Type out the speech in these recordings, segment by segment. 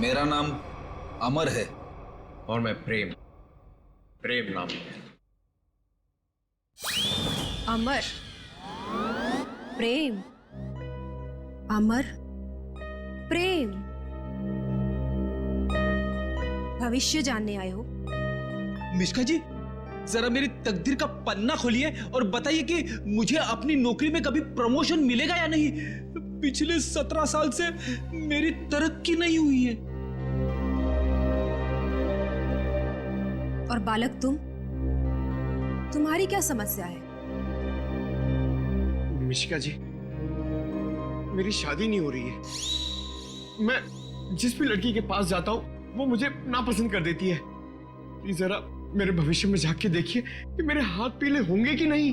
मेरा नाम अमर है। और मैं प्रेम नाम है। अमर, प्रेम, अमर, प्रेम। भविष्य जानने आए हो? मिश्का जी, जरा मेरी तकदीर का पन्ना खोलिए और बताइए कि मुझे अपनी नौकरी में कभी प्रमोशन मिलेगा या नहीं। पिछले 17 साल से मेरी तरक्की नहीं हुई है। और बालक तुम्हारी क्या समस्या है? मिशिका जी, मेरी शादी नहीं हो रही है। मैं जिस भी लड़की के पास जाता हूँ वो मुझे नापसंद कर देती है। प्लीज जरा मेरे भविष्य में झांक के देखिए कि मेरे हाथ पीले होंगे कि नहीं।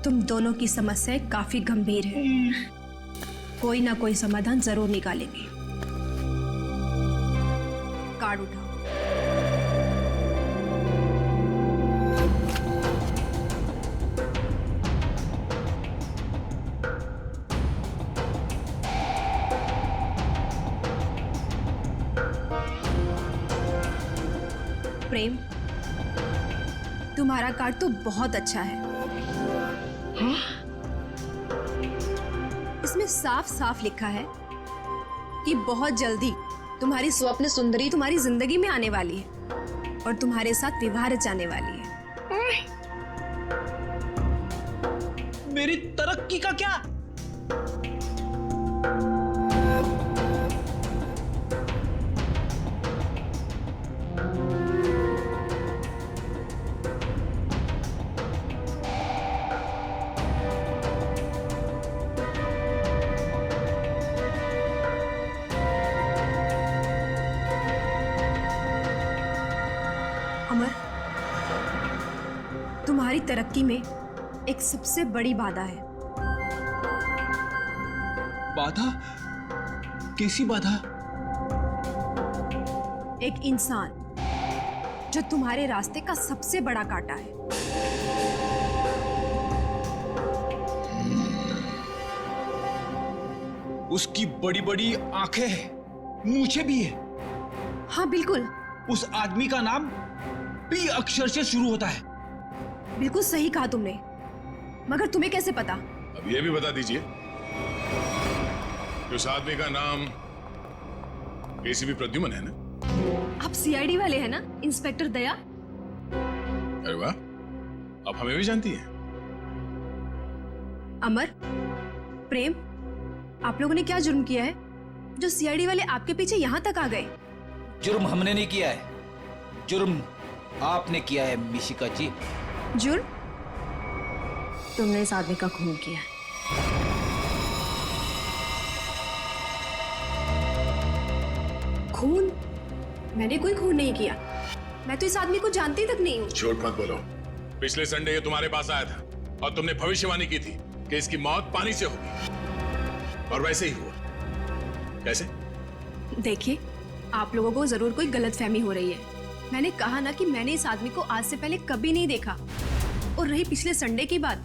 तुम दोनों की समस्याएं काफी गंभीर है। कोई ना कोई समाधान जरूर निकालेंगे। कार्ड उठाओ। प्रेम, तुम्हारा कार्ड तो बहुत अच्छा है। हाँ? इसमें साफ साफ लिखा है कि बहुत जल्दी तुम्हारी स्वप्न सुंदरी तुम्हारी जिंदगी में आने वाली है और तुम्हारे साथ विवाह रचाने वाली है। मेरी तरक्की का क्या? अमर, तुम्हारी तरक्की में एक सबसे बड़ी बाधा है। बाधा? कैसी बाधा? एक इंसान जो तुम्हारे रास्ते का सबसे बड़ा कांटा है। उसकी बड़ी बड़ी आंखें हैं, मूछें भी है। हाँ बिल्कुल। उस आदमी का नाम पी अक्षर से शुरू होता है। बिल्कुल सही कहा तुमने, मगर तुम्हें कैसे पता? अब ये भी बता दीजिए कि उस आदमी का नाम एसीपी प्रद्युमन है ना? आप सीआईडी वाले हैं ना, इंस्पेक्टर दया? अरे वाह, अब हमें भी जानती है। अमर, प्रेम, आप लोगों ने क्या जुर्म किया है जो सीआईडी वाले आपके पीछे यहां तक आ गए? जुर्म हमने नहीं किया है, जुर्म आपने किया है मिशिका जी। जुर्म? तुमने इस आदमी का खून किया है। खून? मैंने कोई खून नहीं किया। मैं तो इस आदमी को जानती तक नहीं हूँ। झूठ मत बोलो। पिछले संडे ये तुम्हारे पास आया था और तुमने भविष्यवाणी की थी कि इसकी मौत पानी से होगी, और वैसे ही हुआ। कैसे? देखिए, आप लोगों को जरूर कोई गलतफहमी हो रही है। मैंने कहा ना कि मैंने इस आदमी को आज से पहले कभी नहीं देखा। और रही पिछले संडे की बात,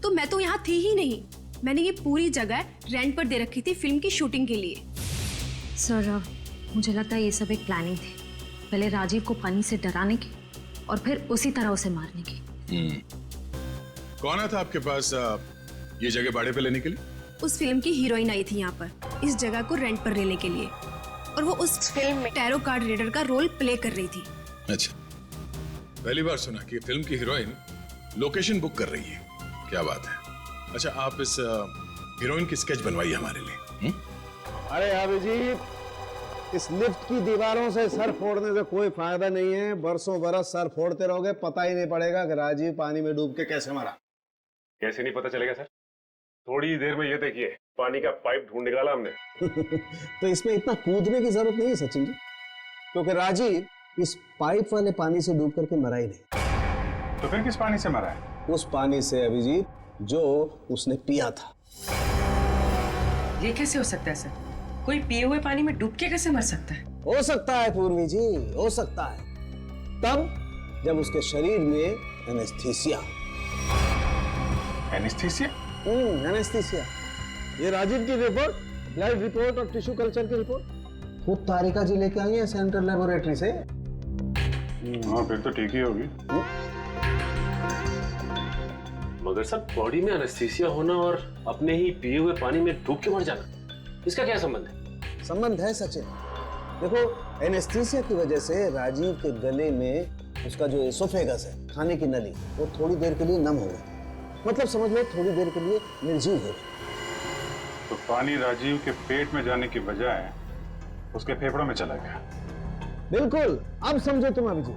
तो मैं तो यहाँ थी ही नहीं। मैंने ये पूरी जगह रेंट पर दे रखी थी फिल्म की शूटिंग के लिए। सर, मुझे लगता है ये सब एक प्लानिंग थी। पहले राजीव को पानी से डराने की और फिर उसी तरह उसे मारने की। कौन आया था आपके पास ये जगह भाड़े पे लेने के लिए? उस फिल्म की हीरोइन आई थी यहाँ पर इस जगह को रेंट पर लेने के लिए, और वो उस फिल्म में टैरो कार्ड रीडर का रोल प्ले कर रही थी। अच्छा, पहली बार सुना कि फिल्म की हीरोइन लोकेशन बुक कर रही है। क्या बात है। अच्छा, आप इस हीरोइन की स्केच बनवाइए हमारे लिए। अरे अभिजीत, इस लिफ्ट की दीवारों से सर फोड़ने से कोई फायदा नहीं है। बरसों बरस सर फोड़ते रहोगे, पता ही नहीं पड़ेगा कि राजीव पानी में डूब के कैसे मरा। कैसे नहीं पता चलेगा सर? थोड़ी देर में ये देखिए, पानी का पाइप ढूंढ निकाला हमने। तो इसमें इतना कूदने की जरूरत नहीं है सचिन जी, क्योंकि राजीव इस पाइप वाले पानी से डूब करके मरा ही नहीं। तो फिर किस पानी से मरा है? उस पानी से अभिजीत जो उसने पिया था। ये कैसे हो सकता है सर? कोई पिए हुए पानी में डूब के कैसे मर सकता है? हो सकता है पूर्वी जी, हो सकता है, तब जब उसके शरीर में एनेस्थीसिया। एनेस्थीसिया? एनेस्थीसिया। ये राजीव की रिपोर्ट, ब्लड रिपोर्ट और टिश्यू कल्चर की रिपोर्ट खुद तारिका जी लेके आई है सेंट्रल लेबोरेटरी से। हाँ फिर तो ठीक ही होगी। मगर सर बॉडी में एनेस्थीसिया होना और अपने ही पिए हुए पानी में डूब के मर जाना, इसका क्या संबंध है? संबंध है सचिन। देखो एनेस्थीसिया की वजह से राजीव के गले में उसका जो एसोफेगस है, खाने की नली, वो थोड़ी देर के लिए नम हो गई। मतलब समझ लो थोड़ी देर के लिए निर्जीव हो गई। तो पानी राजीव के पेट में जाने की बजाय उसके फेफड़ों में चला गया। बिल्कुल, अब समझो तुम अभिजीत।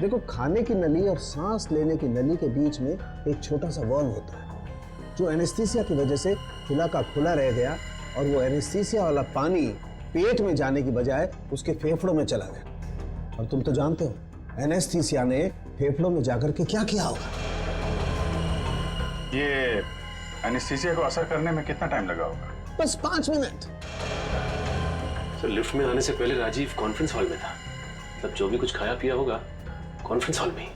देखो खाने की नली और सांस लेने की नली के बीच में एक छोटा सा वॉल्व होता है जो एनेस्थीसिया की वजह से खुला का खुला रह गया, और वो एनेस्थीसिया वाला पानी पेट में जाने की बजाय उसके फेफड़ों में चला गया। और तुम तो जानते हो एनेस्थीसिया ने फेफड़ों में जाकर के क्या किया होगा। ये एनेस्थीसिया को असर करने में कितना टाइम लगा होगा? बस 5 मिनट। सर लिफ्ट में आने से पहले राजीव कॉन्फ्रेंस हॉल में था, मतलब जो भी कुछ खाया पिया होगा कॉन्फ्रेंस हॉल में ही।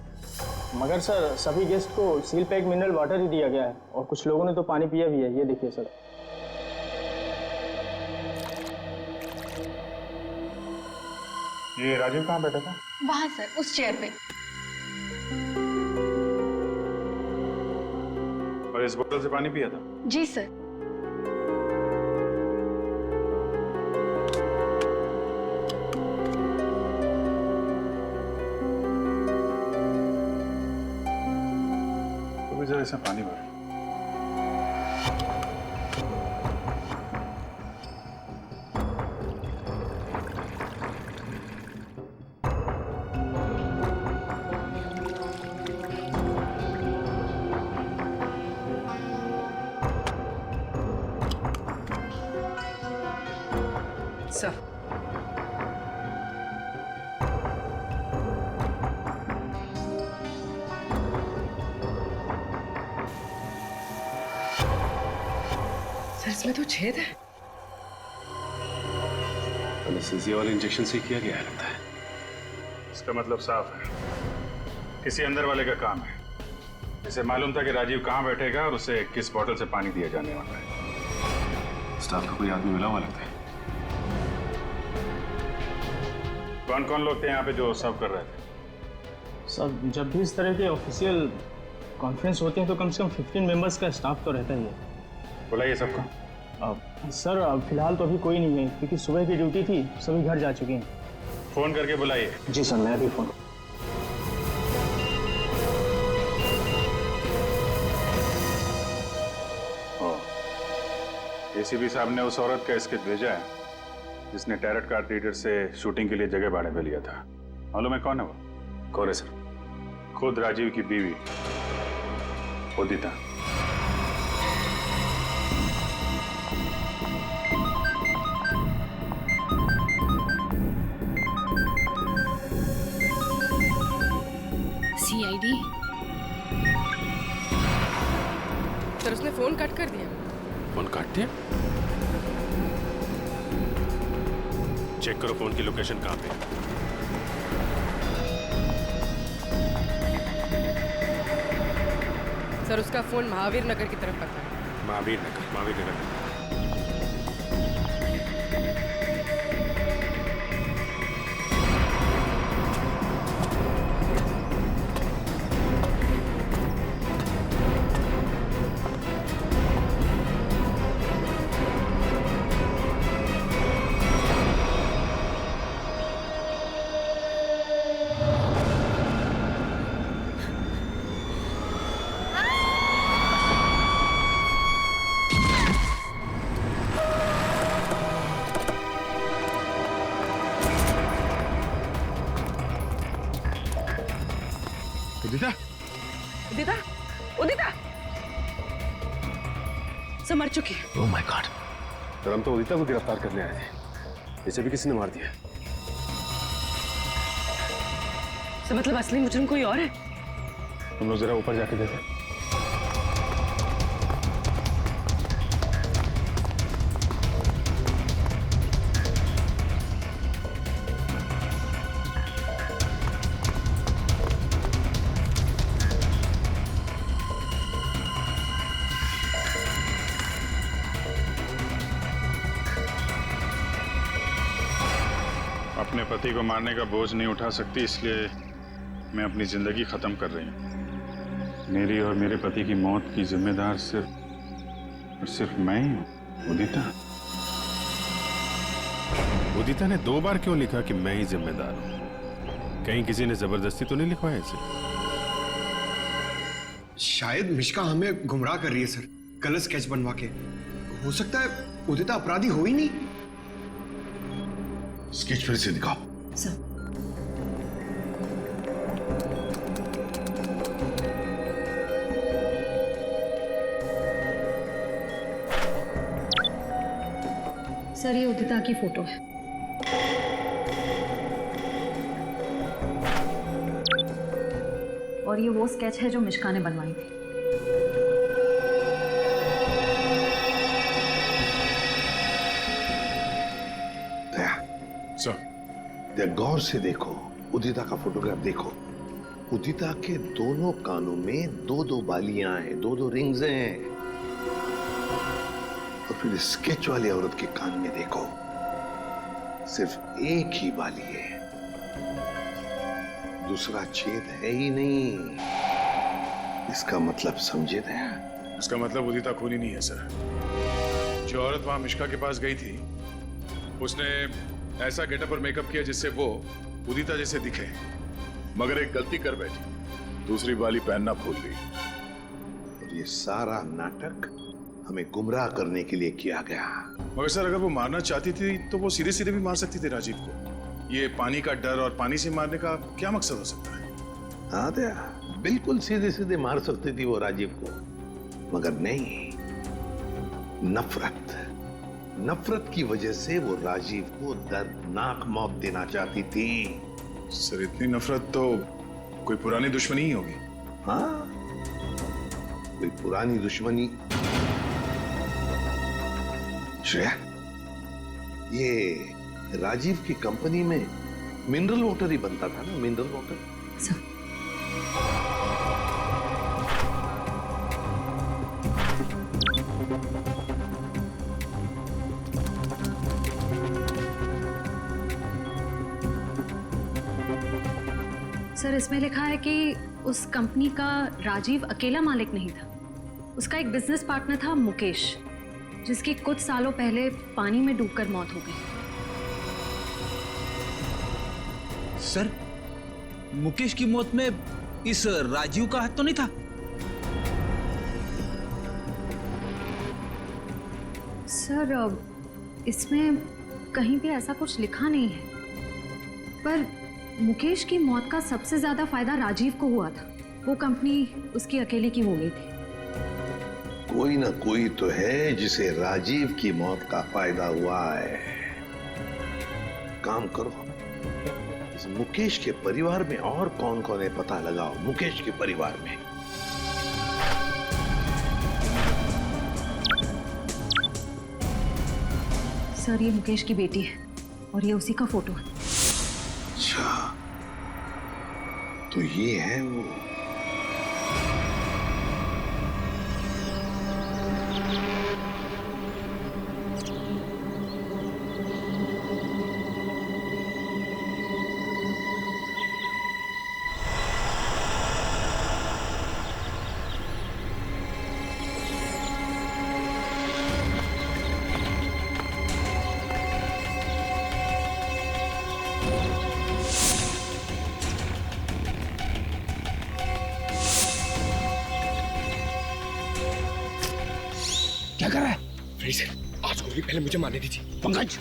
मगर सर सभी गेस्ट को सील पैक मिनरल वाटर ही दिया गया है और कुछ लोगों ने तो पानी पिया भी है। ये देखिए सर। ये राजीव कहाँ बैठा था? वहां सर, उस चेयर पे। और इस बोतल से पानी पिया था? जी सर। तो जरा इसमें पानी भर। सर इसमें तो छेद है। एनेस्थीसिया वाले इंजेक्शन से किया गया है लगता है। इसका मतलब साफ है, किसी अंदर वाले का काम है। इसे मालूम था कि राजीव कहाँ बैठेगा और उसे किस बोतल से पानी दिया जाने वाला है। स्टाफ का कोई आदमी मिला हुआ लगता है। कौन कौन लोग थे यहाँ पे जो सर्व कर रहे थे? सर जब भी इस तरह के ऑफिशियल कॉन्फ्रेंस होते हैं तो कम से कम 15 मेंबर्स का स्टाफ तो रहता ही है। बुलाइए सबको। सर फिलहाल तो अभी कोई नहीं है क्योंकि सुबह की ड्यूटी थी, सभी घर जा चुके हैं। फोन करके बुलाइए। जी सर, मैं अभी फोन। एसीपी साहब ने उस औरत का स्केच भेजा है जिसने टैरट कार्ड रीडर से शूटिंग के लिए जगह भाड़े पे लिया था। मालूम है कौन है वो? कौन है सर? खुद राजीव की बीवी उदिता। सीआईडी। सर उसने फोन कट कर दिया। फोन काट दिया? चेक करो फोन की लोकेशन कहाँ पे। सर उसका फोन महावीर नगर की तरफ पता है। महावीर नगर। उदिता सब मर चुकी है। Oh my God. तो हम तो उदिता को गिरफ्तार करने आए थे, इसे भी किसी ने मार दिया। तो मतलब असली मुजरिम कोई और है? तुम लोग जरा ऊपर जाके देखो। अपने पति को मारने का बोझ नहीं उठा सकती, इसलिए मैं अपनी जिंदगी खत्म कर रही हूँ। मेरी और मेरे पति की मौत की जिम्मेदार सिर्फ मैं ही हूँ, उदिता। उदिता ने 2 बार क्यों लिखा कि मैं ही जिम्मेदार हूं? कहीं किसी ने जबरदस्ती तो नहीं लिखवाया इसे? शायद मिश्का हमें गुमराह कर रही है सर, गलत स्केच बनवा के। हो सकता है उदिता अपराधी हो ही नहीं। स्केच फिर से दिखाओ। सर सर ये उदिता की फोटो है। और ये वो स्केच है जो मिश्का ने बनवाई थी। सर, गौर से देखो, उदिता का फोटोग्राफ देखो। उदिता के दोनों कानों में 2-2 बालियां हैं, 2-2 रिंग्स हैं। और फिर स्केच वाली औरत के कान में देखो, सिर्फ एक ही बाली है, दूसरा छेद है ही नहीं। इसका मतलब समझे दया? इसका मतलब उदिता खूनी नहीं है सर। जो औरत वहां मिश्का के पास गई थी, उसने ऐसा गेटअप और मेकअप किया जिससे वो उदिता जैसे दिखे, मगर एक गलती कर बैठी, दूसरी बाली पहनना भूल गई। और ये सारा नाटक हमें गुमराह करने के लिए किया गया। मगर सर, अगर वो मारना चाहती थी तो वो सीधे सीधे भी मार सकती थी राजीव को। ये पानी का डर और पानी से मारने का क्या मकसद हो सकता है? हाँ दया, बिल्कुल सीधे सीधे मार सकती थी वो राजीव को, मगर नहीं, नफरत की वजह से वो राजीव को दर्दनाक मौत देना चाहती थी। सर, इतनी नफरत तो कोई पुरानी दुश्मनी ही होगी। हाँ, कोई पुरानी दुश्मनी। श्रेया, ये राजीव की कंपनी में मिनरल वाटर ही बनता था ना, मिनरल वाटर। सर इसमें लिखा है कि उस कंपनी का राजीव अकेला मालिक नहीं था, उसका एक बिजनेस पार्टनर था मुकेश, जिसकी कुछ सालों पहले पानी में डूबकर मौत हो गई। सर, मुकेश की मौत में इस राजीव का हाथ तो नहीं था? सर इसमें कहीं भी ऐसा कुछ लिखा नहीं है, पर मुकेश की मौत का सबसे ज्यादा फायदा राजीव को हुआ था। वो कंपनी उसकी अकेले की हो गई थी। कोई ना कोई तो है जिसे राजीव की मौत का फायदा हुआ है। काम करो, इस मुकेश के परिवार में और कौन कौन है पता लगाओ। मुकेश के परिवार में सर ये मुकेश की बेटी है और ये उसी का फोटो है। अच्छा, तो ये है वो। क्या कर रहा है? आज गोली पहले मुझे मारने दी थी। पंकज,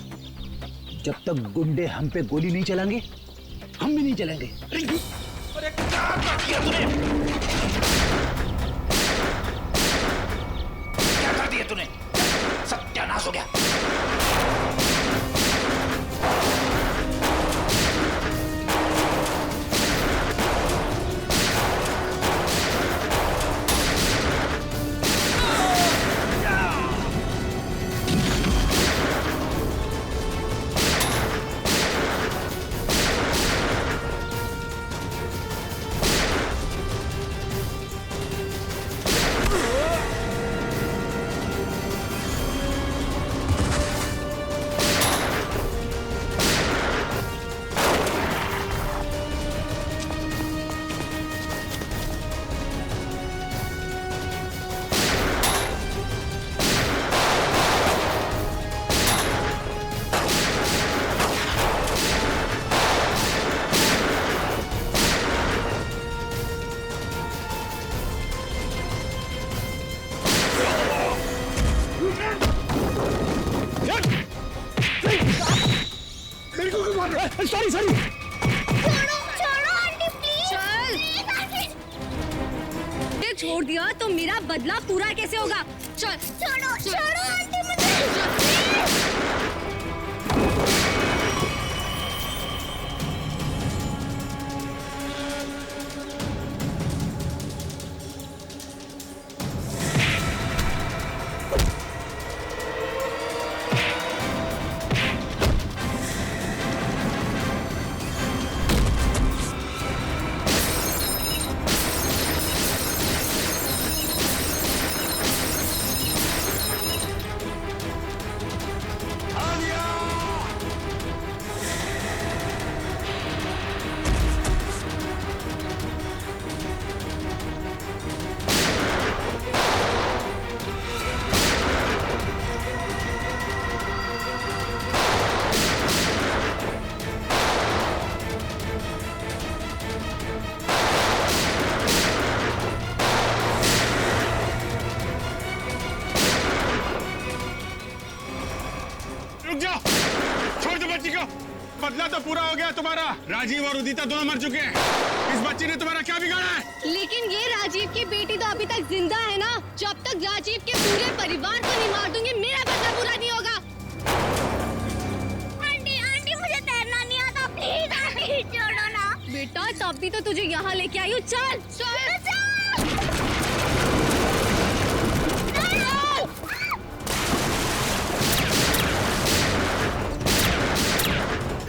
जब तक गुंडे हम पे गोली नहीं चलाएंगे, हम भी नहीं चलेंगे। अरे क्या किया तूने? क्या कर दिया तूने? सत्यानाश हो गया। बिल्कुल क्यों मार रहे हो? Sorry sorry. छोड़ो आंटी प्लीज। चल। ये छोड़ दिया तो मेरा बदला पूरा कैसे होगा? चल। छोड़ो आंटी मुझे। रुक जाओ, छोड़ दो बच्ची को। बदला तो पूरा हो गया तुम्हारा। राजीव और उदिता दोनों मर चुके हैं। इस बच्ची ने तुम्हारा क्या बिगाड़ा है? लेकिन ये राजीव की बेटी तो अभी तक जिंदा है ना। जब तक राजीव के पूरे परिवार को नहीं मार दूंगी मेरा बदला पूरा नहीं होगा। आंटी मुझे तैरना नहीं आता, प्लीज आंटी छोड़ो ना। बेटा तभी तो तुझे यहाँ लेके आई हूँ। चल चल।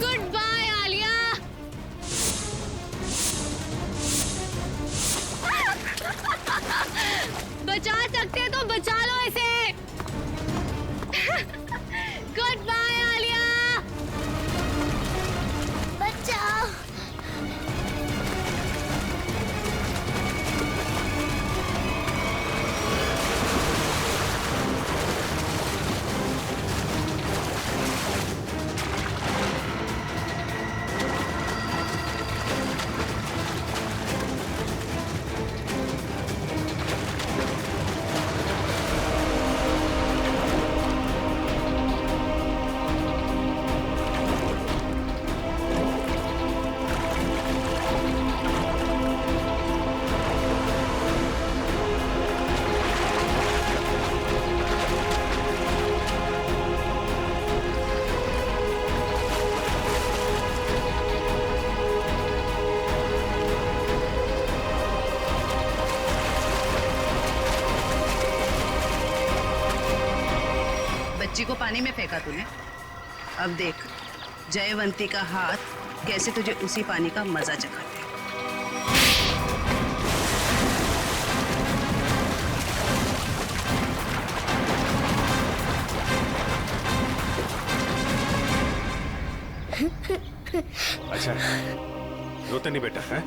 Goodbye Alia. बचा सकते हैं तो बचा लो इसे। Goodbye Alia. बचाओ। बच्ची को पानी में फेंका तूने। अब देख जयवंती का हाथ कैसे तुझे उसी पानी का मजा चखाते हैं। अच्छा रोते नहीं बेटा है?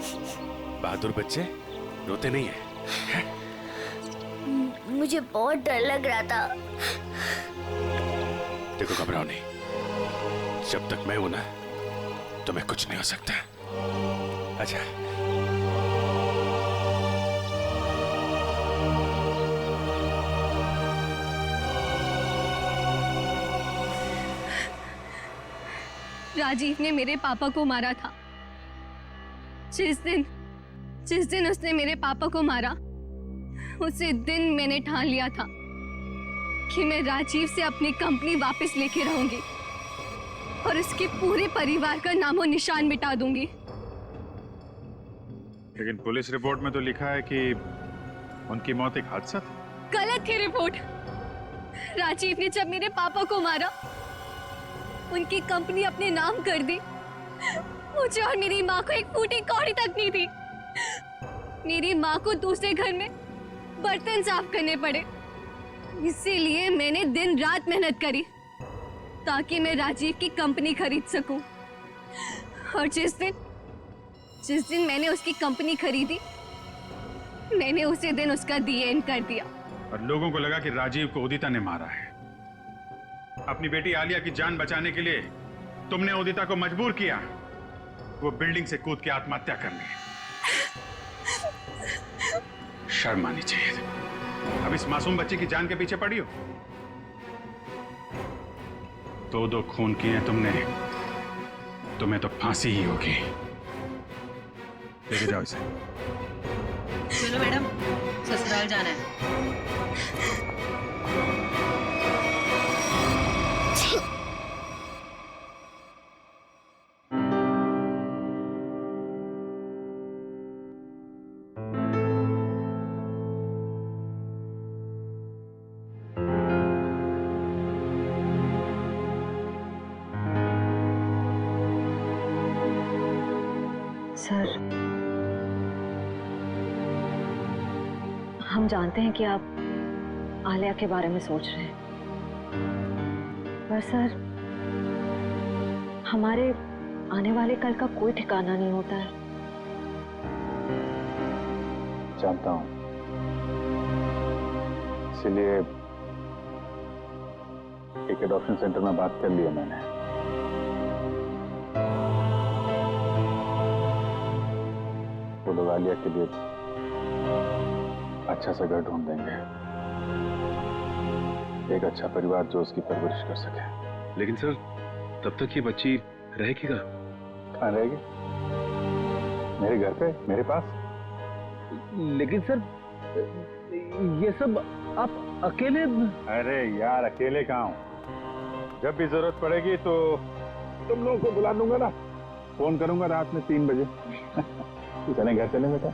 बहादुर बच्चे रोते नहीं है? मुझे बहुत डर लग रहा था। देखो घबराओ नहीं, जब तक मैं हूं ना तुम्हें कुछ नहीं हो सकता। अच्छा राजीव ने मेरे पापा को मारा था। जिस दिन उसने मेरे पापा को मारा उसी दिन मैंने ठान लिया था कि मैं राजीव से अपनी कंपनी वापस लेके रहूंगी और उसके पूरे परिवार का नामो निशान मिटा दूंगी। लेकिन पुलिस रिपोर्ट में तो लिखा है कि उनकी मौत एक हादसा थी। गलत थी रिपोर्ट। राजीव ने जब मेरे पापा को मारा उनकी कंपनी अपने नाम कर दी। मुझे और मेरी माँ को एक फूटी कौड़ी तक नहीं दी। मेरी माँ को दूसरे घर में बर्तन साफ करने पड़े। इसीलिए मैंने दिन रात मेहनत करी ताकि मैं राजीव की कंपनी खरीद सकूं। और जिस दिन मैंने उसकी कंपनी खरीदी मैंने उसी दिन उसका दी एंड कर दिया। और लोगों को लगा कि राजीव को उदिता ने मारा है। अपनी बेटी आलिया की जान बचाने के लिए तुमने उदिता को मजबूर किया वो बिल्डिंग से कूद के आत्महत्या करने। शर्म आनी चाहिए। अब इस मासूम बच्चे की जान के पीछे पड़ी हो। दो खून किए तुमने तुम्हें तो फांसी ही होगी। लेके जाओ इसे। चलो मैडम, ससुराल जाना है। सर, हम जानते हैं कि आप आलिया के बारे में सोच रहे हैं, पर सर हमारे आने वाले कल का कोई ठिकाना नहीं होता है। जानता हूं, इसीलिए एक एडॉप्शन सेंटर में बात कर लिया मैंने। वो लोग आलिया के लिए अच्छा सा घर ढूंढ देंगे, एक अच्छा परिवार जो उसकी परवरिश कर सके। लेकिन सर, तब तक ये बच्ची रहेगी कहाँ? कहाँ रहेगी? मेरे घर पे, मेरे पास। लेकिन सर, ये सब आप अकेले? अरे यार, अकेले कहाँ हूँ? जब भी जरूरत पड़ेगी तो तुम लोगों को बुला लूंगा ना, फोन करूंगा रात में 3 बजे। चले घर चले बेटा।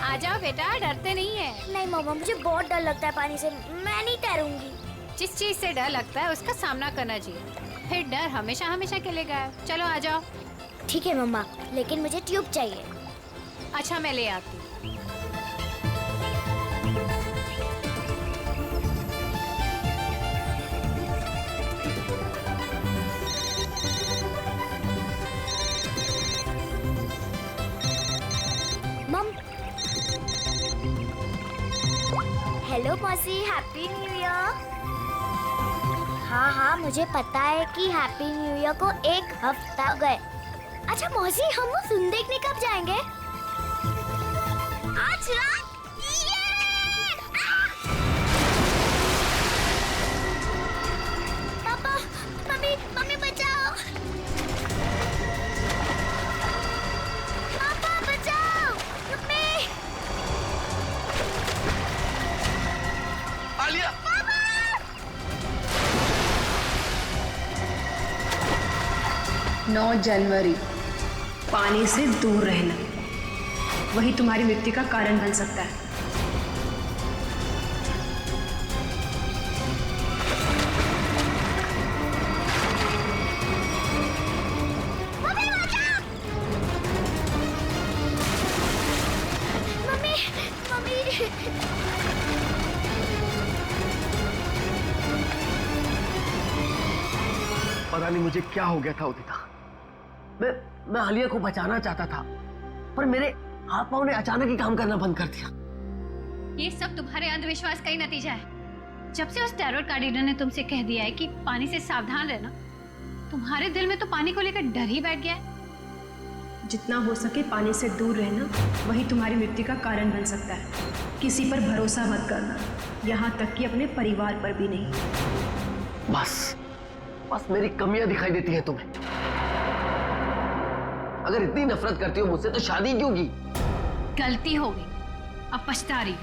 आ जाओ बेटा, डरते नहीं है। नहीं मम्मा, मुझे बहुत डर लगता है पानी से, मैं नहीं तैरूंगी। जिस चीज से डर लगता है उसका सामना करना चाहिए, फिर डर हमेशा हमेशा के लिए गायब। चलो आ जाओ। ठीक है मम्मा, लेकिन मुझे ट्यूब चाहिए। अच्छा, मैं ले आती। हेलो मौसी, हैप्पी न्यू ईयर। हाँ हाँ, मुझे पता है कि हैप्पी न्यू ईयर को 1 हफ्ता गए। अच्छा मौसी, हम वो फिल्म देखने कब जाएंगे? आज रात। पापा, मम्मी, मम्मी बचाओ। पापा बचाओ, मम्मी। आलिया! 9 जनवरी, पानी से दूर रहना, वही तुम्हारी मृत्यु का कारण बन सकता है। Mummy, mummy. पता नहीं मुझे क्या हो गया था उदिता। मैं आलिया को बचाना चाहता था, पर मेरे हाथ पांव ने अचानक ही काम करना बंद कर दिया। ये सब तुम्हारे अंधविश्वास का ही नतीजा है। जब से उस टैरोट कार्डिनर ने तुमसे कह दिया है कि पानी से सावधान रहना, तुम्हारे दिल में तो पानी को लेकर डर ही बैठ गया है। जितना हो सके पानी से दूर रहना, वही तुम्हारी मृत्यु का कारण बन सकता है। किसी पर भरोसा मत करना, यहाँ तक कि अपने परिवार पर भी नहीं। बस मेरी कमियां दिखाई देती हैं तुम्हें। अगर इतनी नफरत करती हो मुझसे तो शादी क्यों की? गलती हो गई, अब पछता रही हो।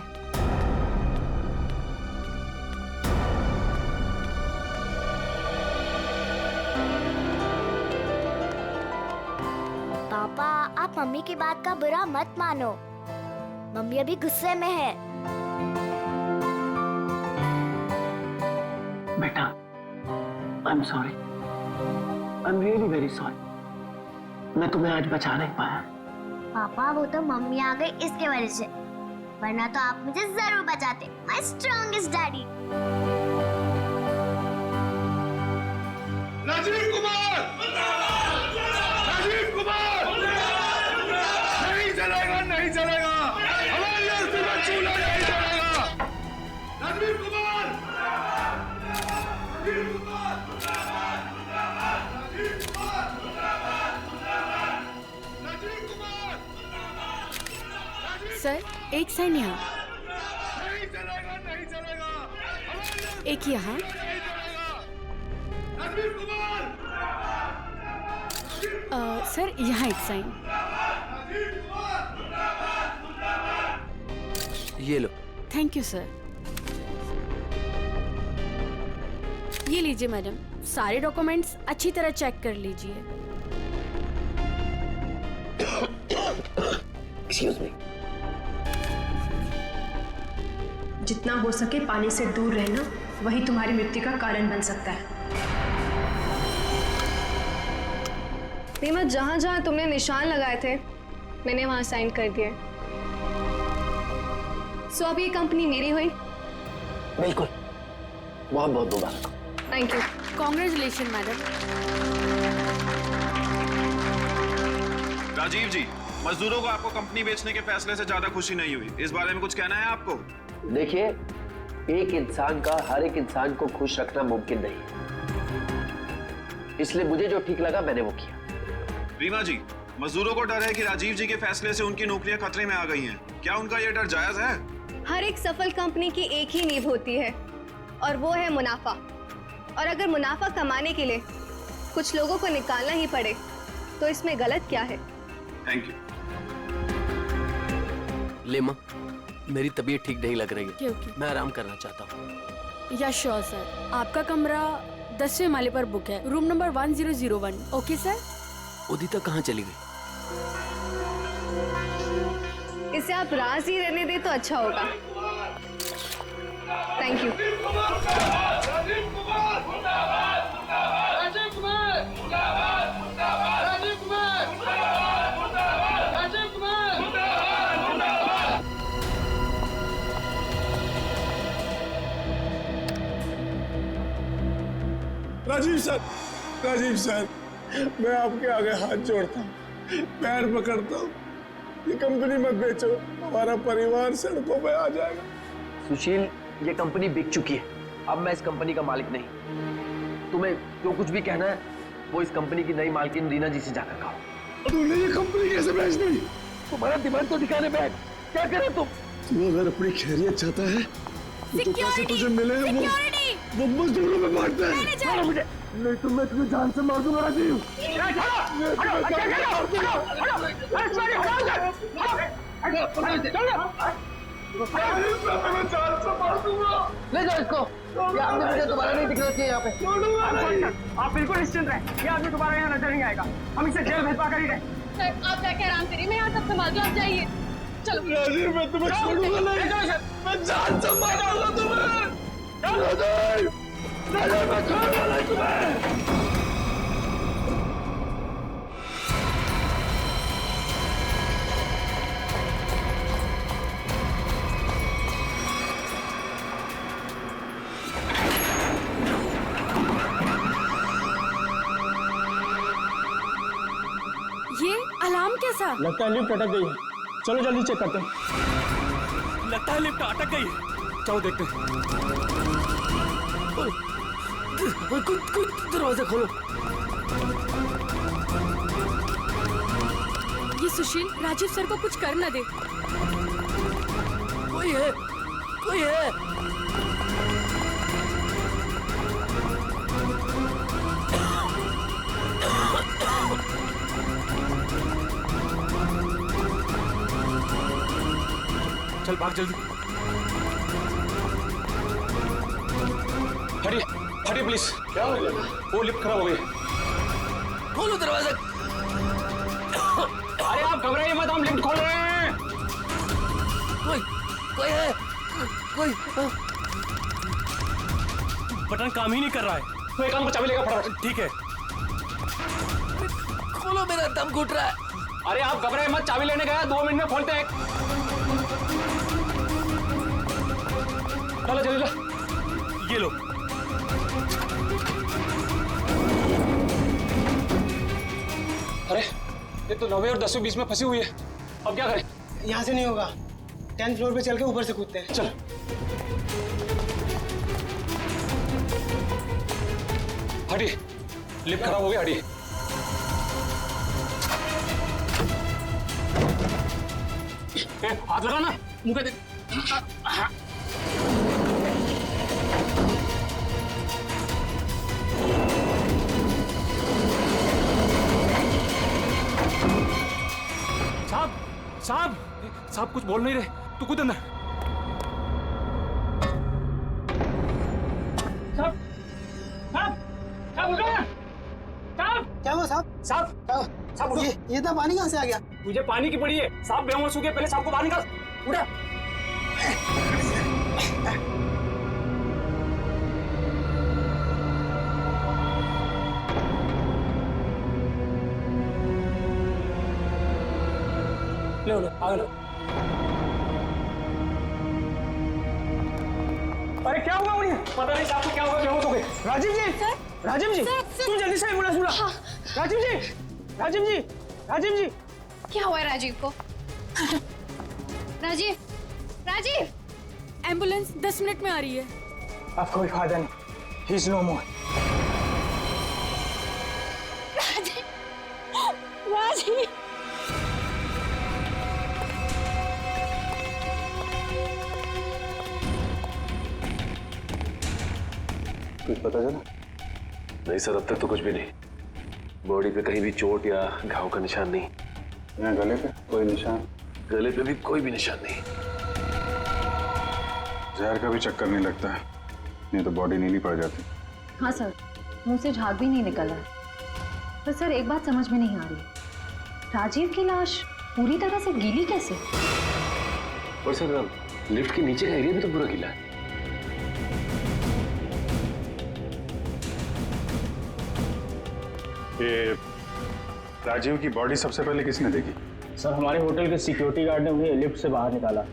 पापा, आप मम्मी की बात का बुरा मत मानो। मम्मी अभी गुस्से में है। बेटा, I'm sorry. I'm really very sorry. मैं तुम्हें आज बचा नहीं पाया। पापा, वो तो मम्मी आ गई इसके वजह से, वरना तो आप मुझे जरूर बचाते। My strongest daddy. Rajiv Kumar! Rajiv Kumar! नहीं चलेगा, नहीं चलेगा। हमारी अर्थी का चूल्हा नहीं चलेगा। राजीव कुमार! राजीव कुमार! सर, एक एक साइन यहाँ, एक यहाँ, सर यहाँ एक साइन। ये लो। Thank you sir. ये लीजिए मैडम, सारे डॉक्यूमेंट्स अच्छी तरह चेक कर लीजिए। Excuse me. जितना हो सके पानी से दूर रहना, वही तुम्हारी मृत्यु का कारण बन सकता है। रीमा, जहाँ जहाँ तुमने निशान लगाए थे मैंने वहाँ साइन कर दिए। सो अब ये कंपनी मेरी हुई। बिल्कुल, बहुत बहुत मुबारक। Thank you. Congratulation madam. Rajeev ji, मजदूरों को आपको कंपनी बेचने के फैसले से ज्यादा खुशी नहीं हुई, इस बारे में कुछ कहना है आपको? देखिए, एक इंसान का हर एक इंसान को खुश रखना मुमकिन नहीं, इसलिए मुझे जो ठीक लगा मैंने वो किया। रीमा जी, मजदूरों को डर है कि राजीव जी के फैसले से उनकी नौकरियां खतरे में आ गई हैं। क्या उनका ये डर जायज है? हर एक सफल कंपनी की एक ही नींव होती है और वो है मुनाफा। और अगर मुनाफा कमाने के लिए कुछ लोगों को निकालना ही पड़े तो इसमें गलत क्या है? Thank you. लेमा, मेरी तबीयत ठीक नहीं लग रही है। क्योंकि मैं आराम करना चाहता हूँ। या श्योर सर, आपका कमरा 10वें माले पर बुक है, room number 1001। Okay sir. Udita कहाँ चली गई? इसे आप राज ही रहने दे तो अच्छा होगा। Thank you. राजीव सर, मैं आपके आगे हाथ जोड़ता हूँ, पैर पकड़ता हूँ, ये कंपनी मत बेचो, हमारा परिवार सड़कों पे आ जाएगा। सुशील, ये कंपनी बिक चुकी है, अब मैं इस कंपनी का मालिक नहीं। तुम्हें जो कुछ भी कहना है वो इस कंपनी की नई मालकिन रीना जी से जाकर कहो। तूने ये कंपनी कैसे बेच दी? तुम्हारा दिमाग तो ठिकाने पे है, क्या करे तुम? तू अगर अपनी खैरियत चाहता है तो जो पैसे तुझे मिले वो मजदूरों में बांटता है। मुझे नहीं तो मैं तुम्हें जान से मार दूंगा राजीव। ले जाओ इसको, ये आदमी मुझे दोबारा नहीं दिखना चाहिए यहाँ पे। आप बिल्कुल निश्चिंत रहे, ये आदमी दोबारा यहाँ नजर नहीं आएगा। हम इसे जेल भिजवा कर ही रहे। सर, आप जाके आराम करिए, मैं यहाँ सब संभाल दूँ, आप जाइए। चलो राजीव, मैं तुम्हें छोड़ूंगा नहीं, मैं जान से मार दूंगा तुम्हें। राजीव, मैं छोड़ूंगा नहीं तुम्हें। ये अलार्म कैसा? लगता है लिफ्ट अटक गई है, चलो जल्दी चेक करते हैं। लगता है लिफ्ट अटक गई है, चलो देखते हैं। दरवाजा खोलो। ये सुशील राजीव सर को कुछ कर न दे। कोई है, कोई है। चल भाग जल्दी। हटिए, हटिए प्लीज। क्या हो गया? वो लिफ्ट खराब हो गई। खोलो दरवाजा। अरे आप घबराइए मत, हम लिफ्ट खोल रहे हैं। कोई है, कोई। बटन काम ही नहीं कर रहा है। तो एक काम को चाबी लेगा फटाफट। ठीक है। खोलो, मेरा दम घुट रहा है। अरे आप घबराइए मत, चाबी लेने गया, 2 मिनट में खोलते हैं। चलो जल्दी ला, ये लो। अरे ये तो 9वें और 10वें बीच में फंसी हुई है, अब क्या करें? यहाँ से नहीं होगा, 10th फ्लोर पे चल के ऊपर से कूदते हैं। चल। हटिए, लिफ्ट खराब हो गया, हटिए। हाथ लगाना, मुंह पे देख। साहब साहब साहब कुछ बोल नहीं रहे, तू कूद अंदर। साहब साहब साहब उठो ना। साहब क्या हुआ साहब? साहब साहब उठो। ये इतना पानी कहाँ से आ गया? मुझे पानी की पड़ी है, साहब बेहोश हो गए, पहले साहब को बाहर निकाल। उठा। लो लो आगे लो। अरे क्या हुआ उन्हें? पता नहीं साहब को क्या हुआ, बेहोश हो गए। राजीव जी सर, राजीव जी तुम जल्दी से एम्बुलेंस बुलाओ। हाँ। राजीव जी राजीव जी राजीव जी क्या हुआ है राजीव को? राजीव राजीव एम्बुलेंस 10 मिनट में आ रही है। अब कोई फायदा नहीं, ही इज नो मोर। राजीव कुछ पता चला? नहीं सर, अब तक तो कुछ भी नहीं। बॉडी पे कहीं भी चोट या घाव का निशान नहीं। यहाँ गले पे कोई निशान? गले पे भी कोई भी निशान नहीं। जहर का भी चक्कर नहीं लगता है, नहीं तो बॉडी नीली पड़ जाती। हाँ सर, मुंह से झाग भी नहीं निकल रहा। पर सर एक बात समझ में नहीं आ रही, राजीव की लाश पूरी तरह से गीली कैसे? और सर लिफ्ट के नीचे का एरिया भी तो पूरा गीला है। ये राजीव की बॉडी सबसे पहले किसने देखी? सर हमारे होटल के सिक्योरिटी गार्ड ने उन्हें लिफ्ट से बाहर निकाला।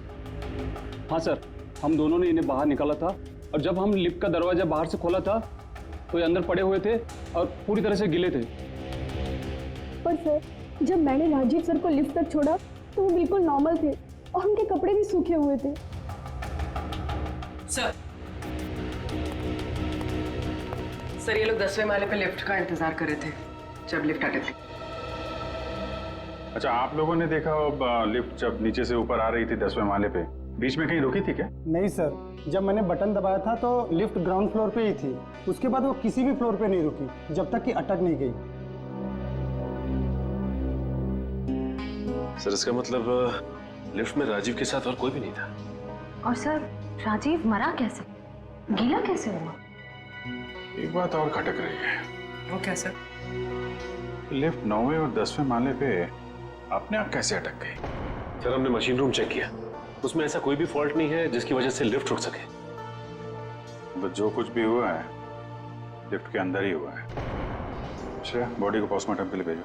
हाँ सर, हम दोनों ने इन्हें बाहर निकाला था और जब हम लिफ्ट का दरवाजा बाहर से खोला था तो ये अंदर पड़े हुए थे और पूरी तरह से गिले थे। पर सर जब मैंने राजीव सर को लिफ्ट तक छोड़ा तो वो बिल्कुल नॉर्मल थे और उनके कपड़े भी सूखे हुए थे। सर ये लोग 10वें माले पे लिफ्ट का इंतजार कर रहे थे जब लिफ्ट अटक गई। अच्छा, आप लोगों ने देखा लिफ्ट जब नीचे से ऊपर आ रही थी 10वें माले पे, बीच में कहीं रुकी थी क्या? नहीं सर, जब मैंने बटन दबाया था तो लिफ्ट ग्राउंड फ्लोर पे ही थी। उसके बाद वो किसी भी फ्लोर पे नहीं रुकी जब तक कि अटक नहीं गई। सर इसका मतलब लिफ्ट में राजीव के साथ और कोई भी नहीं था। और सर राजीव मरा कैसे, गीला कैसे हुआ? एक बात और खटक रही है। वो क्या सर? लिफ्ट 9वें और 10वें माले पे अपने आप कैसे अटक गई? सर हमने मशीन रूम चेक किया, उसमें ऐसा कोई भी फॉल्ट नहीं है जिसकी वजह से लिफ्ट रुक सके। तो जो कुछ भी हुआ है लिफ्ट के अंदर ही हुआ है। अच्छा, बॉडी को पोस्टमार्टम के लिए भेजो।